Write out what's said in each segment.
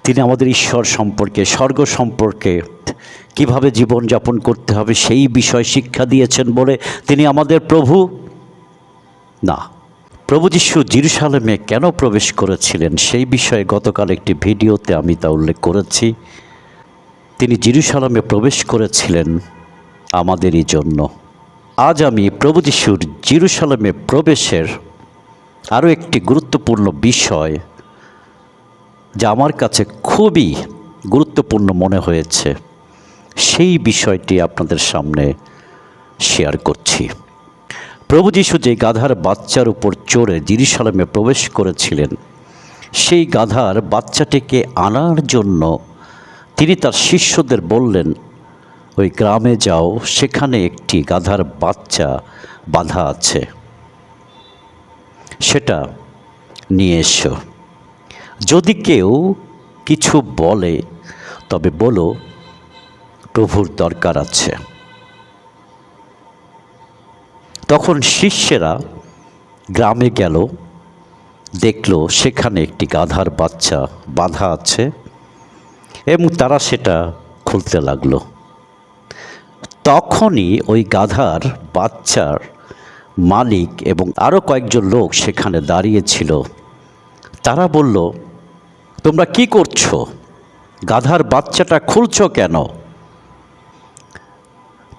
তিনি আমাদের ঈশ্বর সম্পর্কে, স্বর্গ সম্পর্কে, কিভাবে জীবনযাপন করতে হবে সেই বিষয় শিক্ষা দিয়েছেন বলে তিনি আমাদের প্রভু না। প্রভু যীশু জেরুজালেমে কেন প্রবেশ করেছিলেন সেই বিষয়ে গতকাল একটি ভিডিওতে আমি তা উল্লেখ করেছি। তিনি জেরুজালেমে প্রবেশ করেছিলেন আমাদেরই জন্য। আজ আমি প্রভু যীশুর জেরুজালেমে প্রবেশের আরও একটি গুরুত্বপূর্ণ বিষয়, যা আমার কাছে খুবই গুরুত্বপূর্ণ মনে হয়েছে, সেই বিষয়টি আপনাদের সামনে শেয়ার করছি। প্রভু যীশু যে গাধার বাচ্চার উপর চড়ে জেরুজালেমে প্রবেশ করেছিলেন, সেই গাধার বাচ্চাটিকে আনার জন্য তিনি তার শিষ্যদের বললেন, ওই গ্রামে যাও, সেখানে একটি গাধার বাচ্চা বাঁধা আছে, সেটা নিয়ে এসো। যদি কেউ কিছু বলে তবে বলো প্রভুর দরকার আছে। তখন শিষ্যেরা গ্রামে গেল, দেখল সেখানে একটি গাধার বাচ্চা বাঁধা আছে এবং তারা সেটা খুলতে লাগলো। তখনই ওই গাধার বাচ্চার মালিক এবং আরও কয়েকজন লোক সেখানে দাঁড়িয়েছিল। তারা বলল, তোমরা কি করছো? গাধার বাচ্চাটা খুলছো কেন?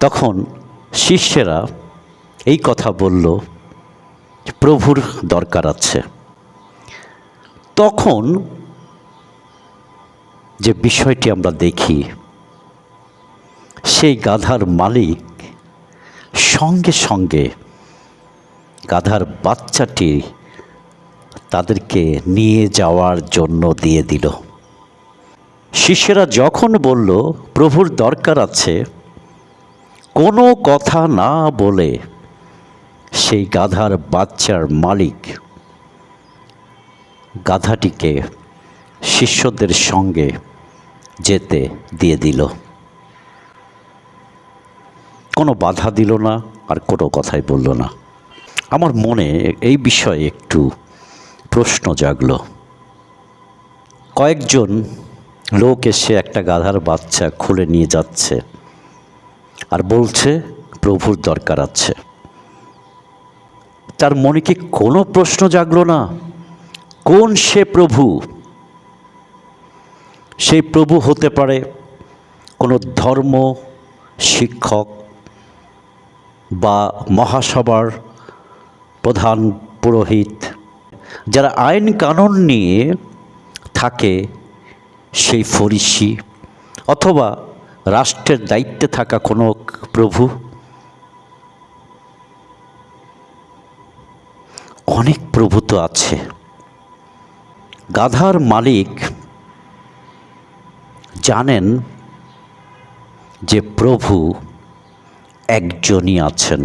তখন শিষ্যেরা এই কথা বলল, প্রভুর দরকার আছে। তখন যে বিষয়টি আমরা দেখি, সেই গাধার মালিক সঙ্গে সঙ্গে গাধার বাচ্চাটি তাদেরকে নিয়ে যাওয়ার জন্য দিয়ে দিল। শিষ্যেরা যখন বলল প্রভুর দরকার আছে, কোনো কথা না বলে সেই গাধার বাচ্চার মালিক গাধাটিকে শিষ্যদের সঙ্গে যেতে দিয়ে দিল। কোনো বাধা দিল না, আর কোনো কথাই বলল না। আমার মনে এই বিষয়ে একটু প্রশ্ন জাগলো। কয়েকজন লোক এসে একটা গাধার বাচ্চা খুলে নিয়ে যাচ্ছে আর বলছে প্রভুর দরকার আছে। তার মনে কি কোনো প্রশ্ন জাগলো না? কোন সে প্রভু? সেই প্রভু হতে পারে কোনো ধর্ম শিক্ষক বা মহাসভার প্রধান পুরোহিত, যারা আইন কানুন নিয়ে থাকে, সেই ফরিসি, অথবা রাষ্ট্রের দায়িত্বে থাকা কোনো প্রভু। অনেক প্রভু তো আছে। গাধার মালিক জানেন যে প্রভু একজনই আছেন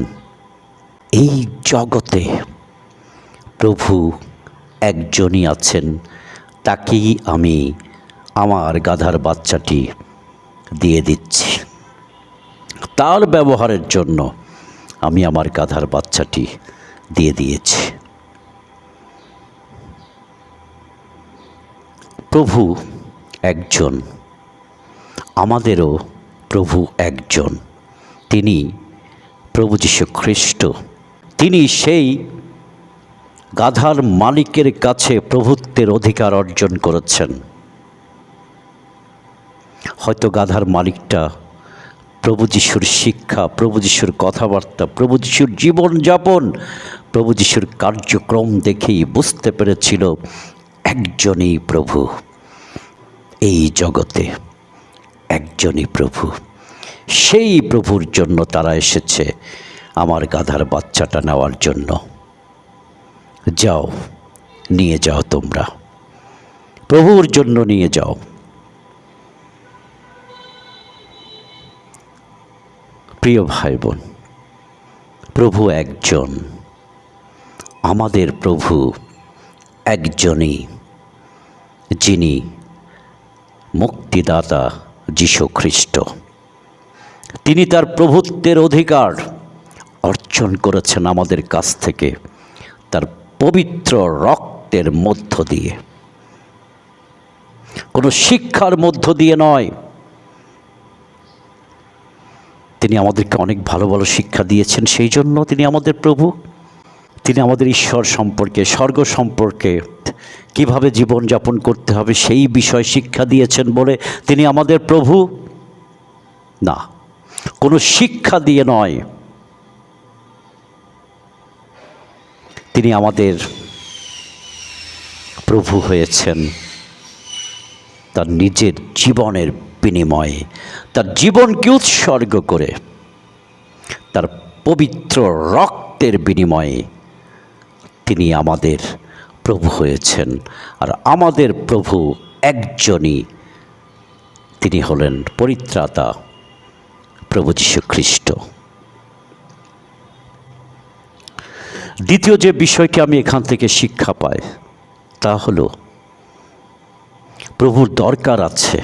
এই জগতে। প্রভু একজনই আছেন, তাকেই আমি আমার গাধার বাচ্চাটি দিয়ে দিচ্ছি। তার ব্যবহারের জন্য আমি আমার গাধার বাচ্চাটি দিয়ে দিয়েছি। প্রভু একজন, আমাদেরও প্রভু একজন, তিনি প্রভু যীশু খ্রিস্ট। তিনি সেই গাধার মালিকের কাছে প্রভুত্বের অধিকার অর্জন করেছেন। হয়তো গাধার মালিকটা প্রভু যীশুর শিক্ষা, প্রভু যীশুর কথাবার্তা, প্রভু যীশুর জীবনযাপন, প্রভু যীশুর কার্যক্রম দেখেই বুঝতে পেরেছিল একজনই প্রভু এই জগতে, একজনই প্রভু। সেই প্রভুর জন্য তারা এসেছে আমার গাধার বাচ্চাটা নেওয়ার জন্য। যাও, নিয়ে যাও, তোমরা প্রভুর জন্য নিয়ে যাও। প্রিয় ভাই বোন, প্রভু একজন, আমাদের প্রভু একজনই, যিনি মুক্তিদাতা যীশু খ্রিস্ট। তিনি তার প্রভুত্বের অধিকার অর্জন করেছেন আমাদের কাছ থেকে তার পবিত্র রক্তের মধ্য দিয়ে। কোনো শিক্ষার মধ্য দিয়ে নয়। তিনি আমাদেরকে অনেক ভালো ভালো শিক্ষা দিয়েছেন, সেই জন্য তিনি আমাদের প্রভু। তিনি আমাদের ঈশ্বর সম্পর্কে, স্বর্গ সম্পর্কে, কিভাবে জীবনযাপন করতে হবে সেই বিষয় শিক্ষা দিয়েছেন বলে তিনি আমাদের প্রভু। না, কোনো শিক্ষা দিয়ে নয়, তিনি আমাদের প্রভু হয়েছেন তার নিজের জীবনের বিনিময়ে, তার জীবনকে উৎসর্গ করে, তার পবিত্র রক্তের বিনিময়ে তিনি আমাদের প্রভু হয়েছেন। আর আমাদের প্রভু একজনই, তিনি হলেন পরিত্রাতা প্রভু যীশু খ্রিস্ট। দ্বিতীয় যে বিষয়টি আমি এখান থেকে শিক্ষা পাই তা হলো প্রভুর দরকার আছে,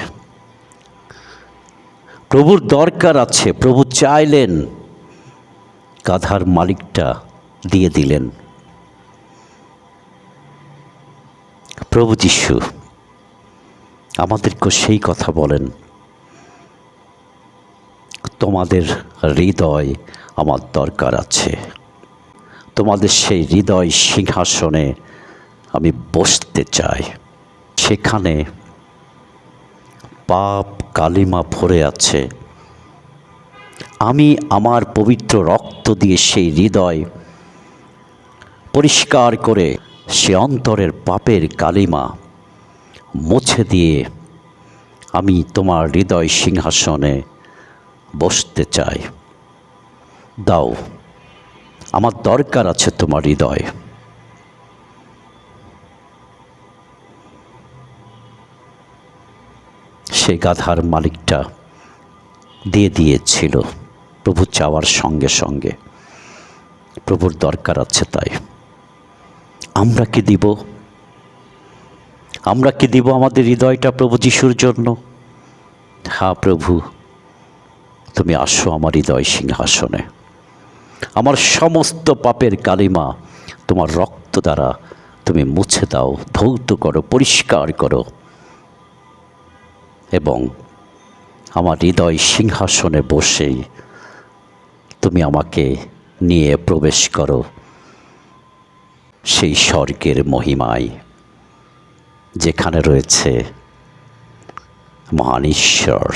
প্রভুর দরকার আছে। প্রভু চাইলেন, গাধার মালিকটা দিয়ে দিলেন। প্রভু যীশু আমাদেরকে সেই কথা বলেন, তোমাদের হৃদয় আমার দরকার আছে, তোমাদের সেই হৃদয় সিংহাসনে আমি বসতে চাই। সেখানে পাপ কালিমা ভরে আছে, আমি আমার পবিত্র রক্ত দিয়ে সেই হৃদয় পরিষ্কার করে সে অন্তরের পাপের কালিমা মুছে দিয়ে আমি তোমার হৃদয় সিংহাসনে বসতে চাই। দাও, আমার দরকার আছে তোমার হৃদয়। সেই গাধার মালিকটা দিয়ে দিয়েছিল প্রভু চাওয়ার সঙ্গে সঙ্গে। প্রভুর দরকার আছে, তাই আমরা কি দিব? আমরা কি দিব আমাদের হৃদয়টা প্রভু যিশুর জন্য? হ্যাঁ প্রভু, তুমি আসো আমার হৃদয় সিংহাসনে, আমার সমস্ত পাপের কালিমা তোমার রক্ত দ্বারা তুমি মুছে দাও, ধৌত করো, পরিষ্কার করো, এবং আমার হৃদয় সিংহাসনে বসেই তুমি আমাকে নিয়ে প্রবেশ করো সেই স্বর্গের মহিমায়, যেখানে রয়েছে মহান ঈশ্বর।